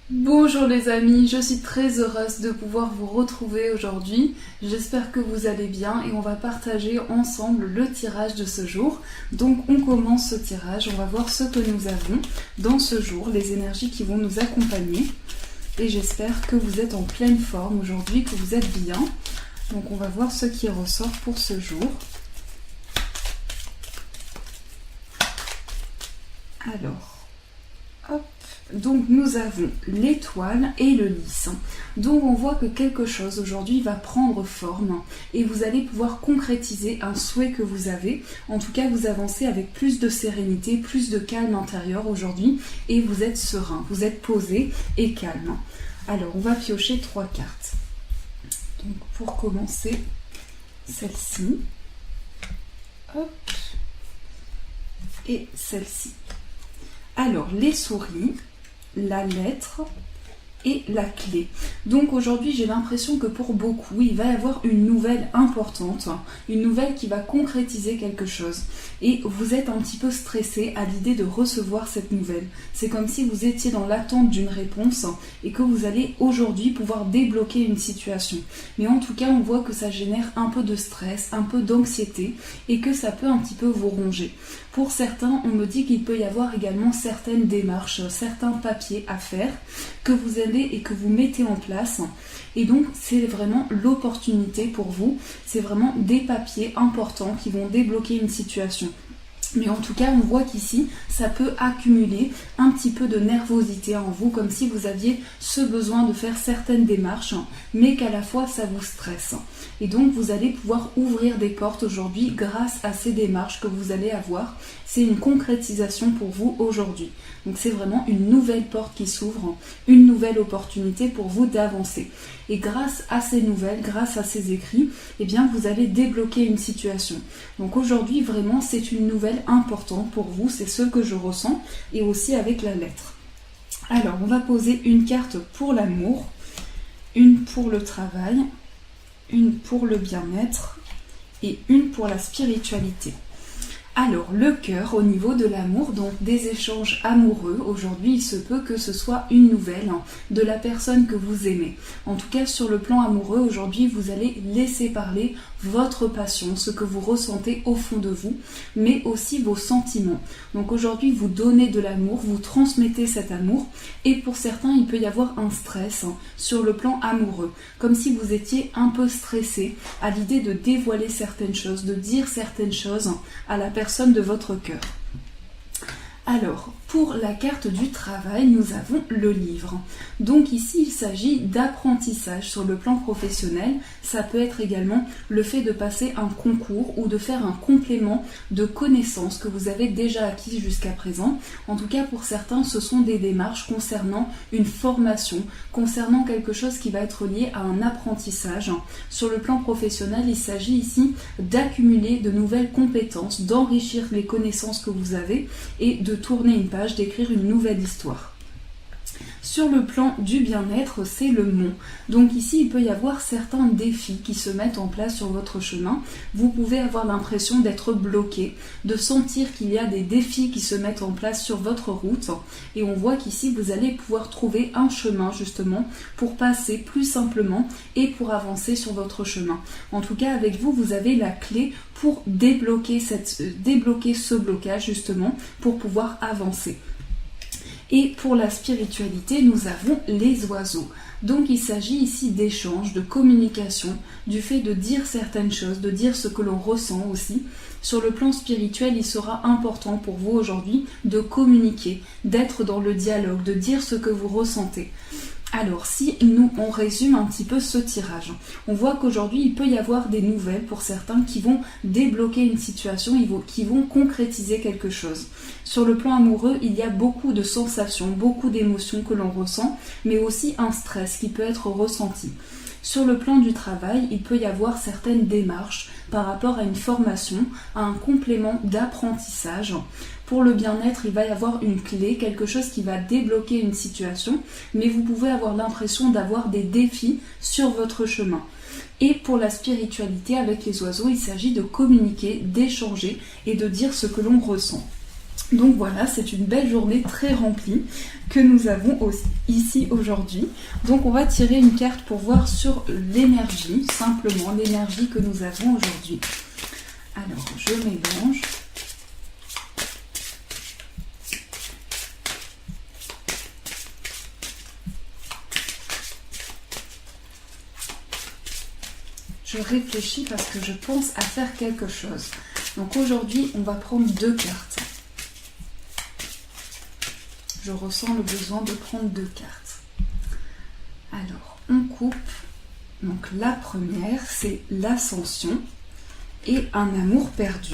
Bonjour les amis, je suis très heureuse de pouvoir vous retrouver aujourd'hui. J'espère que vous allez bien et on va partager ensemble le tirage de ce jour. Donc on commence ce tirage, on va voir ce que nous avons dans ce jour, les énergies qui vont nous accompagner. Et j'espère que vous êtes en pleine forme aujourd'hui, que vous êtes bien. Donc on va voir ce qui ressort pour ce jour. Alors, hop. Donc nous avons l'étoile et le lys. Donc on voit que quelque chose aujourd'hui va prendre forme et vous allez pouvoir concrétiser un souhait que vous avez. En tout cas, vous avancez avec plus de sérénité, plus de calme intérieur aujourd'hui et vous êtes serein, vous êtes posé et calme. Alors on va piocher 3 cartes. Donc pour commencer, celle-ci. Hop. Et celle-ci. Alors les souris, la lettre et la clé. Donc aujourd'hui j'ai l'impression que pour beaucoup il va y avoir une nouvelle importante, une nouvelle qui va concrétiser quelque chose et vous êtes un petit peu stressé à l'idée de recevoir cette nouvelle. C'est comme si vous étiez dans l'attente d'une réponse et que vous allez aujourd'hui pouvoir débloquer une situation. Mais en tout cas on voit que ça génère un peu de stress, un peu d'anxiété et que ça peut un petit peu vous ronger. Pour certains, on me dit qu'il peut y avoir également certaines démarches, certains papiers à faire que vous allez et que vous mettez en place. Et donc, c'est vraiment l'opportunité pour vous. C'est vraiment des papiers importants qui vont débloquer une situation. Mais en tout cas, on voit qu'ici, ça peut accumuler un petit peu de nervosité en vous, comme si vous aviez ce besoin de faire certaines démarches, mais qu'à la fois, ça vous stresse. Et donc, vous allez pouvoir ouvrir des portes aujourd'hui grâce à ces démarches que vous allez avoir. C'est une concrétisation pour vous aujourd'hui. Donc, c'est vraiment une nouvelle porte qui s'ouvre, une nouvelle opportunité pour vous d'avancer. Et grâce à ces nouvelles, grâce à ces écrits, eh bien, vous allez débloquer une situation. Donc, aujourd'hui, vraiment, c'est une nouvelle importante pour vous. C'est ce que je ressens et aussi avec la lettre. Alors, on va poser une carte pour l'amour, une pour le travail, une pour le bien-être et une pour la spiritualité. Alors, le cœur au niveau de l'amour, donc des échanges amoureux, aujourd'hui il se peut que ce soit une nouvelle de la personne que vous aimez. En tout cas, sur le plan amoureux, aujourd'hui vous allez laisser parler votre passion, ce que vous ressentez au fond de vous, mais aussi vos sentiments. Donc aujourd'hui vous donnez de l'amour, vous transmettez cet amour, et pour certains il peut y avoir un stress sur le plan amoureux, comme si vous étiez un peu stressé à l'idée de dévoiler certaines choses, de dire certaines choses à la personne de votre cœur. Alors, pour la carte du travail, nous avons le livre. Donc ici, il s'agit d'apprentissage sur le plan professionnel. Ça peut être également le fait de passer un concours ou de faire un complément de connaissances que vous avez déjà acquises jusqu'à présent. En tout cas, pour certains, ce sont des démarches concernant une formation, concernant quelque chose qui va être lié à un apprentissage. Sur le plan professionnel, il s'agit ici d'accumuler de nouvelles compétences, d'enrichir les connaissances que vous avez et de tourner une page, d'écrire une nouvelle histoire. Sur le plan du bien-être, c'est le mont. Donc ici, il peut y avoir certains défis qui se mettent en place sur votre chemin. Vous pouvez avoir l'impression d'être bloqué, de sentir qu'il y a des défis qui se mettent en place sur votre route. Et on voit qu'ici, vous allez pouvoir trouver un chemin justement pour passer plus simplement et pour avancer sur votre chemin. En tout cas, avec vous, vous avez la clé pour débloquer ce blocage justement pour pouvoir avancer. Et pour la spiritualité, nous avons les oiseaux. Donc il s'agit ici d'échanges, de communication, du fait de dire certaines choses, de dire ce que l'on ressent aussi. Sur le plan spirituel, il sera important pour vous aujourd'hui de communiquer, d'être dans le dialogue, de dire ce que vous ressentez. Alors, si on résume un petit peu ce tirage, on voit qu'aujourd'hui, il peut y avoir des nouvelles pour certains qui vont débloquer une situation, qui vont concrétiser quelque chose. Sur le plan amoureux, il y a beaucoup de sensations, beaucoup d'émotions que l'on ressent, mais aussi un stress qui peut être ressenti. Sur le plan du travail, il peut y avoir certaines démarches par rapport à une formation, à un complément d'apprentissage. Pour le bien-être, il va y avoir une clé, quelque chose qui va débloquer une situation, mais vous pouvez avoir l'impression d'avoir des défis sur votre chemin. Et pour la spiritualité avec les oiseaux, il s'agit de communiquer, d'échanger et de dire ce que l'on ressent. Donc voilà, c'est une belle journée très remplie que nous avons aussi ici aujourd'hui. Donc on va tirer une carte pour voir sur l'énergie, simplement l'énergie que nous avons aujourd'hui. Alors, je mélange. Je réfléchis parce que je pense à faire quelque chose. Donc aujourd'hui, on va prendre 2 cartes. Je ressens le besoin de prendre 2 cartes. Alors, on coupe. Donc la première, c'est l'ascension et un amour perdu.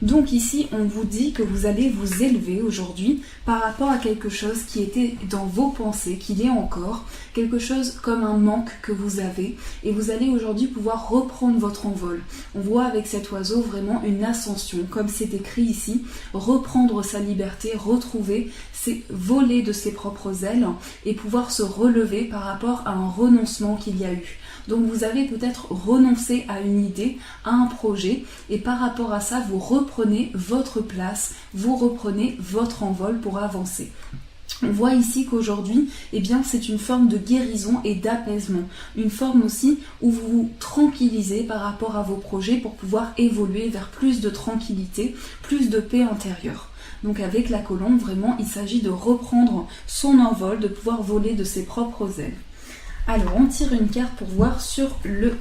Donc ici, on vous dit que vous allez vous élever aujourd'hui par rapport à quelque chose qui était dans vos pensées, qu'il est encore, quelque chose comme un manque que vous avez, et vous allez aujourd'hui pouvoir reprendre votre envol. On voit avec cet oiseau vraiment une ascension, comme c'est écrit ici, reprendre sa liberté, retrouver, c'est voler de ses propres ailes et pouvoir se relever par rapport à un renoncement qu'il y a eu. Donc vous avez peut-être renoncé à une idée, à un projet, et par rapport à ça, vous reprenez votre place, vous reprenez votre envol pour avancer. On voit ici qu'aujourd'hui, eh bien, c'est une forme de guérison et d'apaisement. Une forme aussi où vous vous tranquillisez par rapport à vos projets pour pouvoir évoluer vers plus de tranquillité, plus de paix intérieure. Donc avec la colombe, vraiment, il s'agit de reprendre son envol, de pouvoir voler de ses propres ailes. Alors, on tire une carte pour voir sur le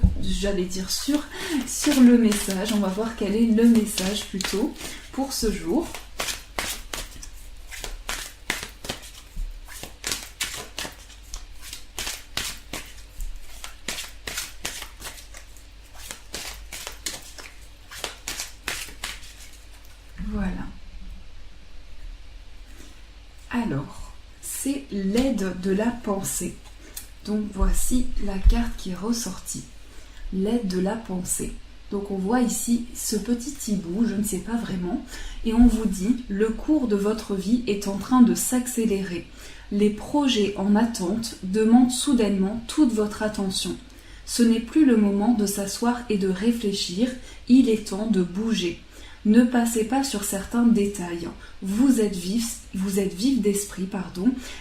message. On va voir quel est le message plutôt pour ce jour. Voilà. Alors, c'est l'aide de la pensée. Donc voici la carte qui est ressortie, l'aide de la pensée. Donc on voit ici ce petit hibou, je ne sais pas vraiment, et on vous dit, le cours de votre vie est en train de s'accélérer. Les projets en attente demandent soudainement toute votre attention. Ce n'est plus le moment de s'asseoir et de réfléchir, il est temps de bouger. Ne passez pas sur certains détails. Vous êtes vif d'esprit,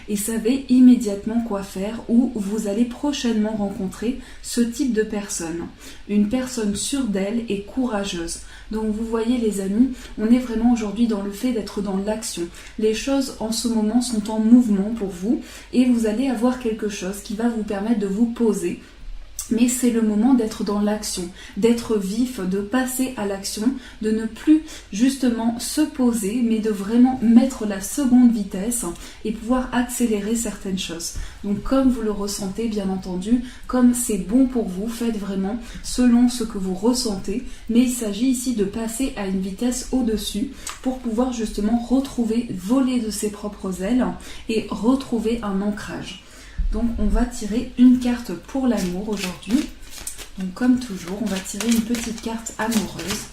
et savez immédiatement quoi faire ou vous allez prochainement rencontrer ce type de personne. Une personne sûre d'elle et courageuse. Donc vous voyez les amis, on est vraiment aujourd'hui dans le fait d'être dans l'action. Les choses en ce moment sont en mouvement pour vous et vous allez avoir quelque chose qui va vous permettre de vous poser. Mais c'est le moment d'être dans l'action, d'être vif, de passer à l'action, de ne plus justement se poser, mais de vraiment mettre la seconde vitesse et pouvoir accélérer certaines choses. Donc comme vous le ressentez, bien entendu, comme c'est bon pour vous, faites vraiment selon ce que vous ressentez. Mais il s'agit ici de passer à une vitesse au-dessus pour pouvoir justement retrouver, voler de ses propres ailes et retrouver un ancrage. Donc on va tirer une carte pour l'amour aujourd'hui. Donc comme toujours, on va tirer une petite carte amoureuse.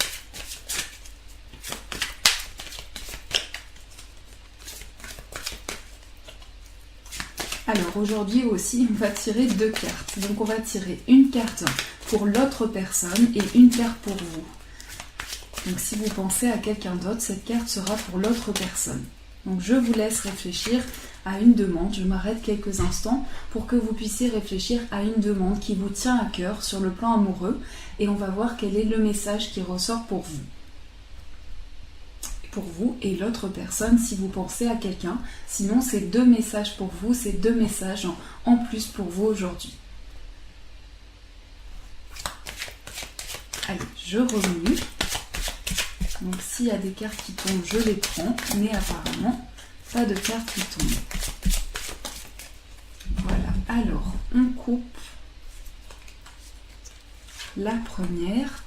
Alors aujourd'hui aussi, on va tirer 2 cartes. Donc on va tirer une carte pour l'autre personne et une carte pour vous. Donc si vous pensez à quelqu'un d'autre, cette carte sera pour l'autre personne. Donc je vous laisse réfléchir à une demande, je m'arrête quelques instants pour que vous puissiez réfléchir à une demande qui vous tient à cœur sur le plan amoureux et on va voir quel est le message qui ressort pour vous. Pour vous et l'autre personne si vous pensez à quelqu'un, sinon c'est 2 messages pour vous, c'est 2 messages en plus pour vous aujourd'hui. Allez, je remue. Donc s'il y a des cartes qui tombent, je les prends, mais apparemment, pas de cartes qui tombent. Voilà, alors, on coupe la première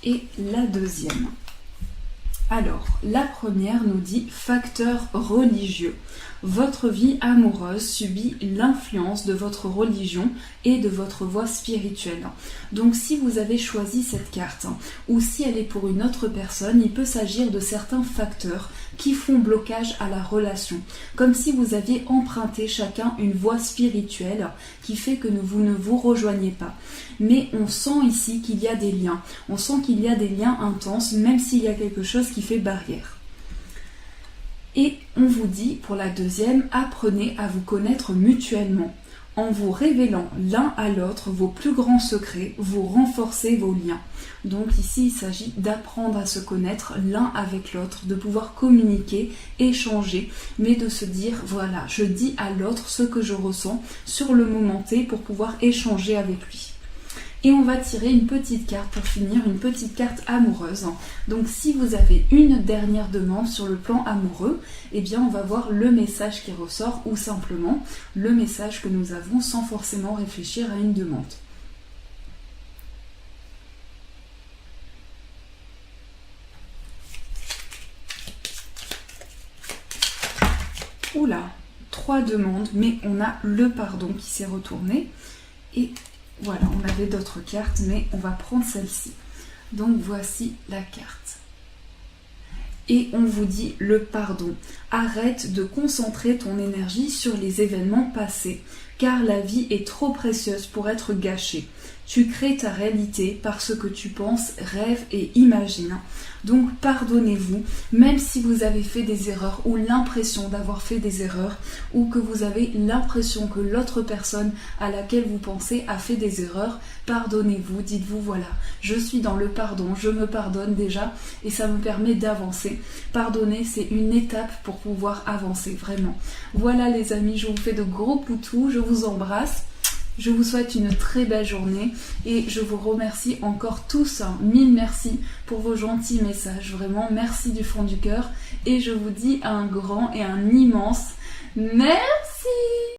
et la deuxième. Alors, la première nous dit facteur religieux. Votre vie amoureuse subit l'influence de votre religion et de votre voie spirituelle. Donc si vous avez choisi cette carte, ou si elle est pour une autre personne, il peut s'agir de certains facteurs qui font blocage à la relation. Comme si vous aviez emprunté chacun une voie spirituelle qui fait que vous ne vous rejoignez pas. Mais on sent ici qu'il y a des liens. On sent qu'il y a des liens intenses, même s'il y a quelque chose qui fait barrière. Et on vous dit, pour la deuxième, apprenez à vous connaître mutuellement. En vous révélant l'un à l'autre vos plus grands secrets, vous renforcez vos liens. Donc ici, il s'agit d'apprendre à se connaître l'un avec l'autre, de pouvoir communiquer, échanger, mais de se dire, voilà, je dis à l'autre ce que je ressens sur le moment T pour pouvoir échanger avec lui. Et on va tirer une petite carte pour finir, une petite carte amoureuse. Donc si vous avez une dernière demande sur le plan amoureux, eh bien on va voir le message qui ressort ou simplement le message que nous avons sans forcément réfléchir à une demande. Oula, 3 demandes, mais on a le pardon qui s'est retourné. Et voilà, on avait d'autres cartes, mais on va prendre celle-ci. Donc voici la carte. Et on vous dit le pardon. Arrête de concentrer ton énergie sur les événements passés, car la vie est trop précieuse pour être gâchée. Tu crées ta réalité par ce que tu penses, rêves et imagines. Donc pardonnez-vous, même si vous avez fait des erreurs ou l'impression d'avoir fait des erreurs, ou que vous avez l'impression que l'autre personne à laquelle vous pensez a fait des erreurs, pardonnez-vous, dites-vous voilà, je suis dans le pardon, je me pardonne déjà et ça me permet d'avancer. Pardonner, c'est une étape pour pouvoir avancer, vraiment. Voilà les amis, je vous fais de gros poutous, je vous embrasse. Je vous souhaite une très belle journée et je vous remercie encore tous, mille merci pour vos gentils messages, vraiment merci du fond du cœur et je vous dis un grand et un immense merci.